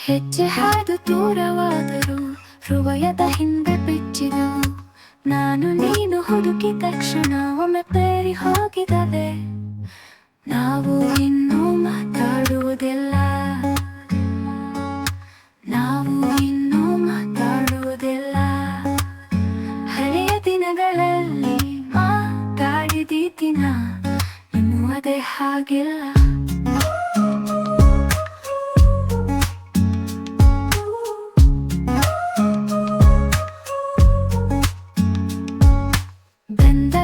ಹೆಜ್ಜೆ ಹಾದು ದೂರವಾದರು, ಹೃದಯದ ಹಿಂದೆ ಬಿಚ್ಚಿದವು. ನಾನು ನೀನು ಹುಡುಕಿದ ತಕ್ಷಣ ಒಮ್ಮೆ ಬೇರಿ ಹೋಗಿದವೆ. ನಾವು ಇನ್ನೂ ಮಾತಾಡುವುದಿಲ್ಲ, ನಾವು ಇನ್ನೂ ಮಾತಾಡುವುದಿಲ್ಲ. ಹಳೆಯ ದಿನಗಳಲ್ಲಿ ಮಾತಾಡಿದ ದಿನ ಇನ್ನೂ ಅದೇ ಹಾಗಿಲ್ಲ.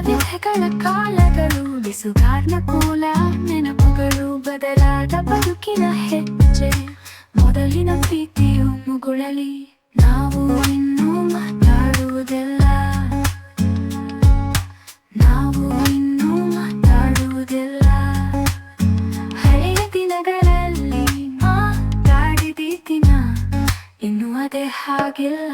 ವಿಧಗಳ ಕಾಲಗಳು, ಬಿಸುಗಾರ್ನ ಕೋಲ ನೆನಪುಗಳು, ಬದಲಾದ ಬದುಕಿನ ಹೆಜ್ಜೆ, ಮೊದಲಿನ ಪ್ರೀತಿಯು ಮುಗುಳಲಿ. ನಾವು ಇನ್ನೂ ಮಾತಾಡುವುದಿಲ್ಲ, ನಾವು ಇನ್ನೂ ಮಾತಾಡುವುದಿಲ್ಲ. ಹಳೆಯ ದಿನಗಳಲ್ಲಿ ಮಾತಾಡಿದ ದಿನ ಇನ್ನೂ ಅದೇ ಹಾಗಿಲ್ಲ.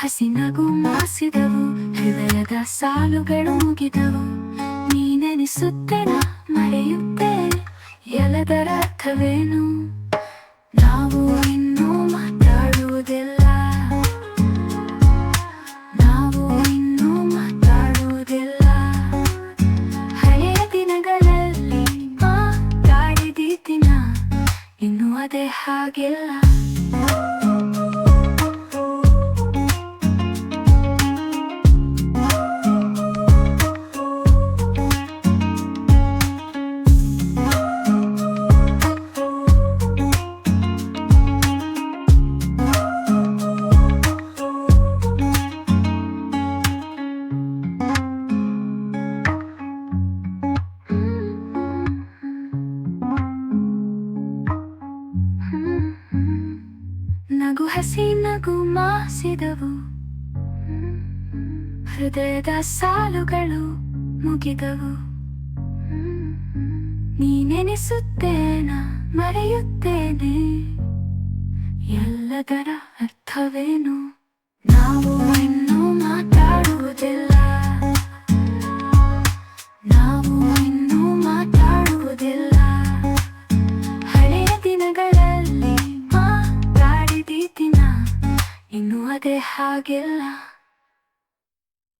ಹಸಿ ನಗು ಮಾಸಿದವು, ಹೃದಯದ ಸಾಲುಗಳು ಮುಗಿದವು. ನೀನೆನಿಸುತ್ತೆ ನಾ ಮರೆಯುತ್ತೆ, ಎಲ್ಲದರ ಅರ್ಥವೇನು? ನಾವು ಇನ್ನೂ ಮಾತಾಡುವುದಿಲ್ಲ, ನಾವು ಇನ್ನೂ ಮಾತಾಡುವುದಿಲ್ಲ. ಹಳೆಯ ದಿನಗಳಲ್ಲಿ ಮಾತಾಡಿದ ದಿನ ಇನ್ನೂ ಅದೇ ಹಾಗಿಲ್ಲ. ನಗು ಹಸಿ ನಗು ಮಾಸಿದವು, ಹೃದಯದ ಸಾಲುಗಳು ಮುಗಿದವು. ನೀನೆನಿಸುತ್ತೇನ ಮರೆಯುತ್ತೇನೆ, ಎಲ್ಲದರ ಅರ್ಥವೇನು? ನಾವು ಇನ್ನೂ ಮಾತಾಡುವುದಿಲ್ಲ, ನಾವು ಇನ್ನೂ ಮಾತಾಡುವುದಿಲ್ಲ. ಹಳೆಯ ದಿನಗಳಲ್ಲಿ ಇನ್ನೂ ಅದೇ ಹಾಗಿಲ್ಲ.